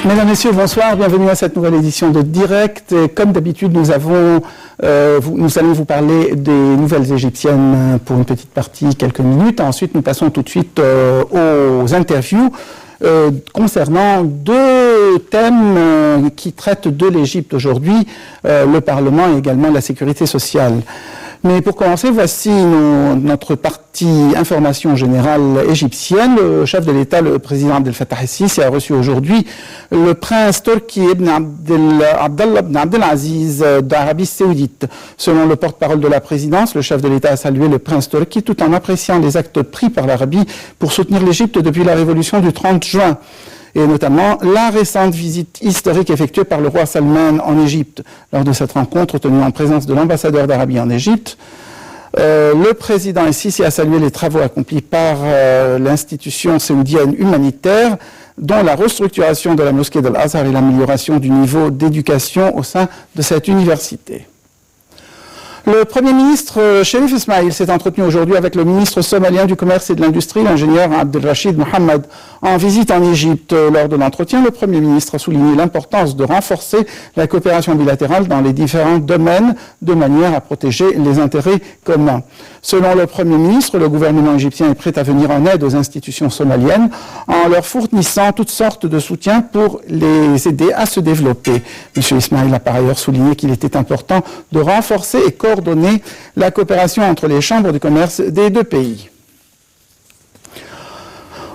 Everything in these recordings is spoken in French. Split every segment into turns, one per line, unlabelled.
Mesdames, Messieurs, bonsoir, bienvenue à cette nouvelle édition de Direct. Et comme d'habitude, nous allons vous parler des nouvelles égyptiennes pour une petite partie, quelques minutes. Ensuite, nous passons tout de suite aux interviews concernant deux thèmes qui traitent de l'Égypte aujourd'hui, le Parlement et également la sécurité sociale. Mais pour commencer, voici notre partie information générale égyptienne. Le chef de l'État, le président Abdel Fattah el-Sisi, a reçu aujourd'hui le prince Turki ibn Abdallah ibn Abdelaziz d'Arabie Saoudite. Selon le porte-parole de la présidence, le chef de l'État a salué le prince Turki tout en appréciant les actes pris par l'Arabie pour soutenir l'Égypte depuis la révolution du 30 juin. Et notamment la récente visite historique effectuée par le roi Salman en Égypte. Lors de cette rencontre tenue en présence de l'ambassadeur d'Arabie en Égypte, le président el-Sisi a salué les travaux accomplis par l'institution saoudienne humanitaire, dont la restructuration de la mosquée de l'Azhar et l'amélioration du niveau d'éducation au sein de cette université. Le Premier ministre Sherif Ismail s'est entretenu aujourd'hui avec le ministre somalien du Commerce et de l'Industrie, l'ingénieur Abdelrachid Mohamed, en visite en Égypte. Lors de l'entretien, le Premier ministre a souligné l'importance de renforcer la coopération bilatérale dans les différents domaines de manière à protéger les intérêts communs. Selon le Premier ministre, le gouvernement égyptien est prêt à venir en aide aux institutions somaliennes en leur fournissant toutes sortes de soutien pour les aider à se développer. M. Ismail a par ailleurs souligné qu'il était important de renforcer et coordonner la coopération entre les chambres de commerce des deux pays.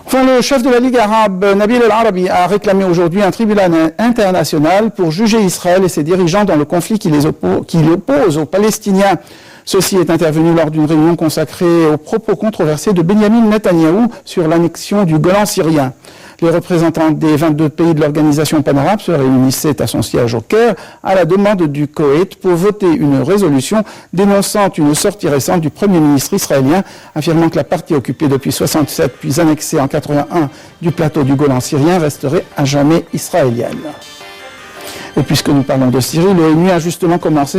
Enfin, le chef de la Ligue arabe, Nabil El-Arabi, a réclamé aujourd'hui un tribunal international pour juger Israël et ses dirigeants dans le conflit qui l'oppose aux Palestiniens. Ceci est intervenu lors d'une réunion consacrée aux propos controversés de Benjamin Netanyahou sur l'annexion du Golan syrien. Les représentants des 22 pays de l'organisation pan-arabe se réunissaient à son siège au Caire à la demande du Koweït pour voter une résolution dénonçant une sortie récente du Premier ministre israélien affirmant que la partie occupée depuis 1967 puis annexée en 1981 du plateau du Golan syrien resterait à jamais israélienne. Et puisque nous parlons de Syrie, l'ONU a justement commencé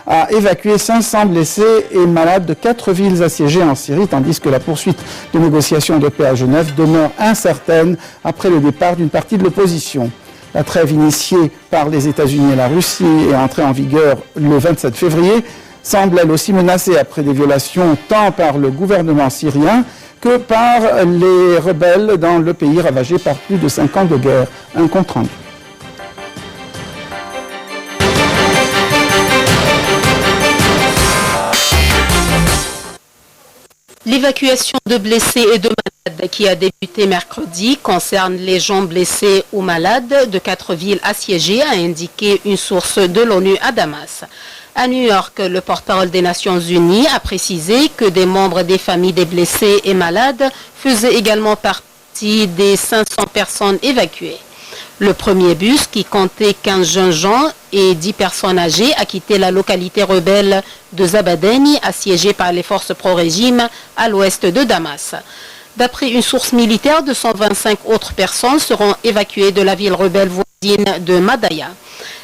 à évacuer 500 blessés et malades de 4 villes assiégées en Syrie, tandis que la poursuite des négociations de paix à Genève demeure incertaine après le départ d'une partie de l'opposition. La trêve initiée par les États-Unis et la Russie et entrée en vigueur le 27 février semble elle aussi menacée après des violations tant par le gouvernement syrien que par les rebelles dans le pays ravagé par plus de 5 ans de guerre. Un compte rendu.
L'évacuation de blessés et de malades qui a débuté mercredi concerne les gens blessés ou malades de 4 villes assiégées, a indiqué une source de l'ONU à Damas. À New York, le porte-parole des Nations Unies a précisé que des membres des familles des blessés et malades faisaient également partie des 500 personnes évacuées. Le premier bus, qui comptait 15 jeunes gens et 10 personnes âgées, a quitté la localité rebelle de Zabadeni, assiégée par les forces pro-régime à l'ouest de Damas. D'après une source militaire, 225 autres personnes seront évacuées de la ville rebelle voisine de Madaya.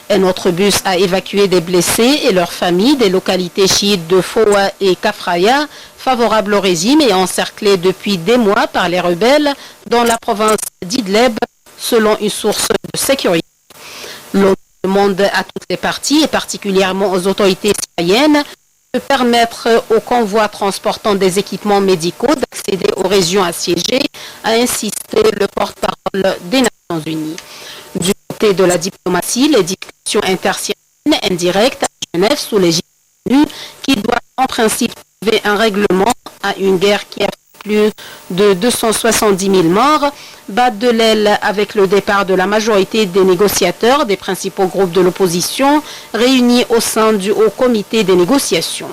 Un autre bus a évacué des blessés et leurs familles des localités chiites de Fowa et Kafraya, favorables au régime et encerclées depuis des mois par les rebelles dans la province d'Idleb, selon une source de sécurité. L'ONU demande à toutes les parties, et particulièrement aux autorités syriennes, de permettre aux convois transportant des équipements médicaux d'accéder aux régions assiégées, a insisté le porte-parole des Nations Unies. Du côté de la diplomatie, les discussions intersyriennes indirectes à Genève sous l'égide de l'ONU, qui doit en principe trouver un règlement à une guerre qui a plus de 270 000 morts, battent de l'aile avec le départ de la majorité des négociateurs des principaux groupes de l'opposition réunis au sein du Haut Comité des négociations.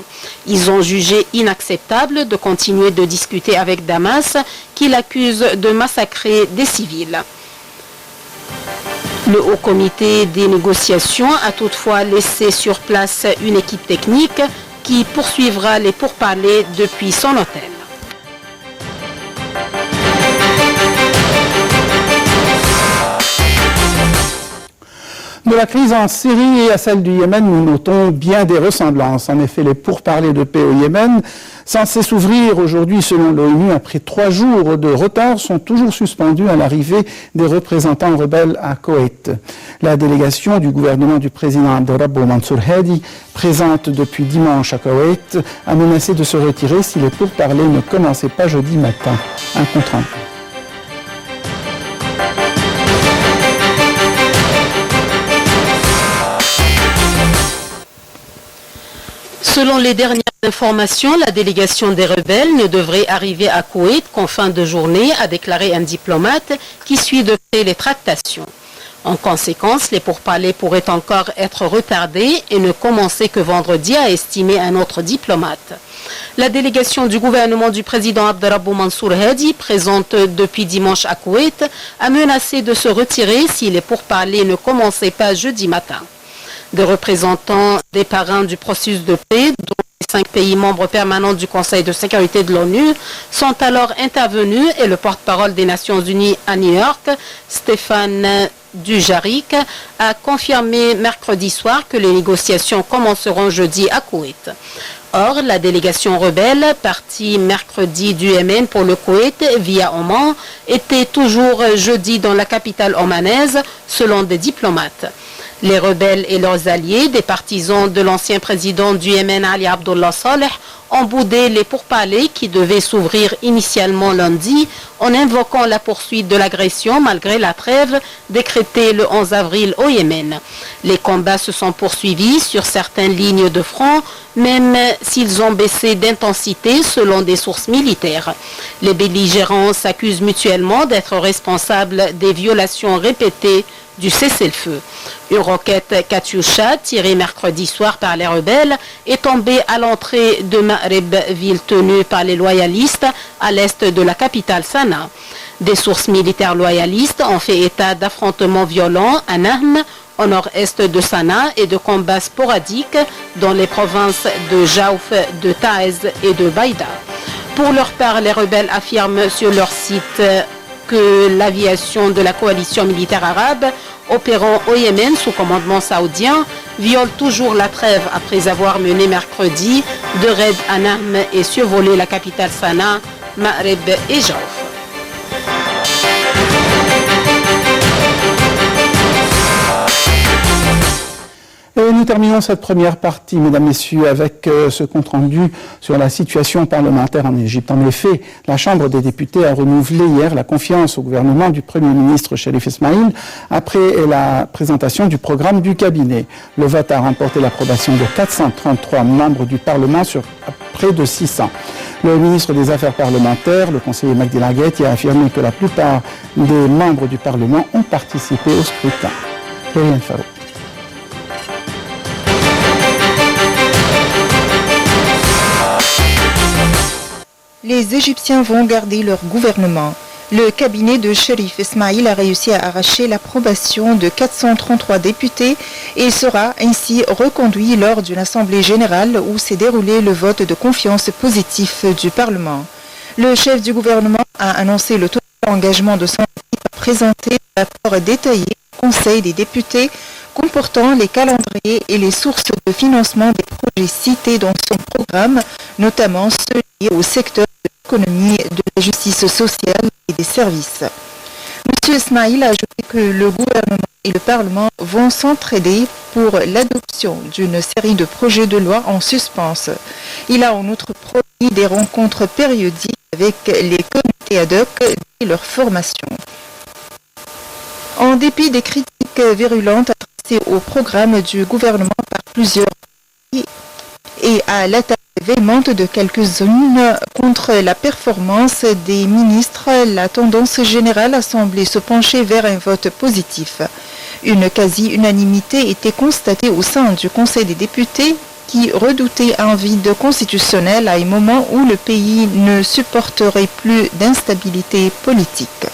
Ils ont jugé inacceptable de continuer de discuter avec Damas, qui l'accuse de massacrer des civils. Le Haut Comité des négociations a toutefois laissé sur place une équipe technique qui poursuivra les pourparlers depuis son hôtel.
De la crise en Syrie et à celle du Yémen, nous notons bien des ressemblances. En effet, les pourparlers de paix au Yémen, censés s'ouvrir aujourd'hui selon l'ONU après 3 jours de retard, sont toujours suspendus à l'arrivée des représentants rebelles à Koweït. La délégation du gouvernement du président Abdurrabbu Mansour Hadi, présente depuis dimanche à Koweït, a menacé de se retirer si les pourparlers ne commençaient pas jeudi matin. Un compte rendu.
Selon les dernières informations, la délégation des rebelles ne devrait arriver à Koweït qu'en fin de journée, a déclaré un diplomate qui suit de près les tractations. En conséquence, les pourparlers pourraient encore être retardés et ne commencer que vendredi, a estimé un autre diplomate. La délégation du gouvernement du président Abdurrabbu Mansour Hadi, présente depuis dimanche à Koweït, a menacé de se retirer si les pourparlers ne commençaient pas jeudi matin. Des représentants des parrains du processus de paix, dont les 5 pays membres permanents du Conseil de sécurité de l'ONU, sont alors intervenus et le porte-parole des Nations Unies à New York, Stéphane Dujarric, a confirmé mercredi soir que les négociations commenceront jeudi à Koweït. Or, la délégation rebelle, partie mercredi du Yémen pour le Koweït via Oman, était toujours jeudi dans la capitale omanaise, selon des diplomates. Les rebelles et leurs alliés, des partisans de l'ancien président du Yémen Ali Abdullah Saleh, ont boudé les pourparlers qui devaient s'ouvrir initialement lundi en invoquant la poursuite de l'agression malgré la trêve décrétée le 11 avril au Yémen. Les combats se sont poursuivis sur certaines lignes de front, même s'ils ont baissé d'intensité selon des sources militaires. Les belligérants s'accusent mutuellement d'être responsables des violations répétées du cessez-le-feu. Une roquette Katyusha, tirée mercredi soir par les rebelles, est tombée à l'entrée de Ma'rib, ville tenue par les loyalistes à l'est de la capitale Sanaa. Des sources militaires loyalistes ont fait état d'affrontements violents à Nahm, au nord-est de Sanaa, et de combats sporadiques dans les provinces de Jaouf, de Taïz et de Baïda. Pour leur part, les rebelles affirment sur leur site que l'aviation de la coalition militaire arabe opérant au Yémen sous commandement saoudien viole toujours la trêve après avoir mené mercredi 2 raids à Nahm et survolé la capitale Sanaa, Ma'rib et Jaouf.
Et nous terminons cette première partie, mesdames, messieurs, avec ce compte-rendu sur la situation parlementaire en Égypte. En effet, la Chambre des députés a renouvelé hier la confiance au gouvernement du Premier ministre Cherif Ismaïl après la présentation du programme du cabinet. Le vote a remporté l'approbation de 433 membres du Parlement sur près de 600. Le ministre des Affaires parlementaires, le conseiller Magdi Laguetti, a affirmé que la plupart des membres du Parlement ont participé au scrutin. Loriane Farouk.
Les Égyptiens vont garder leur gouvernement. Le cabinet de Cherif Ismaïl a réussi à arracher l'approbation de 433 députés et sera ainsi reconduit lors d'une assemblée générale où s'est déroulé le vote de confiance positif du Parlement. Le chef du gouvernement a annoncé le total engagement de son équipe à présenter un rapport détaillé au Conseil des députés comportant les calendriers et les sources de financement des projets cités dans son programme, notamment ceux liés au secteur de l'économie, de la justice sociale et des services. M. Ismaïl a ajouté que le gouvernement et le Parlement vont s'entraider pour l'adoption d'une série de projets de loi en suspens. Il a en outre promis des rencontres périodiques avec les comités ad hoc et leur formation. En dépit des critiques virulentes adressées au programme du gouvernement par plusieurs pays et à l'attaque véhémente de quelques-unes contre la performance des ministres, la tendance générale a semblé se pencher vers un vote positif. Une quasi-unanimité était constatée au sein du Conseil des députés qui redoutait un vide constitutionnel à un moment où le pays ne supporterait plus d'instabilité politique.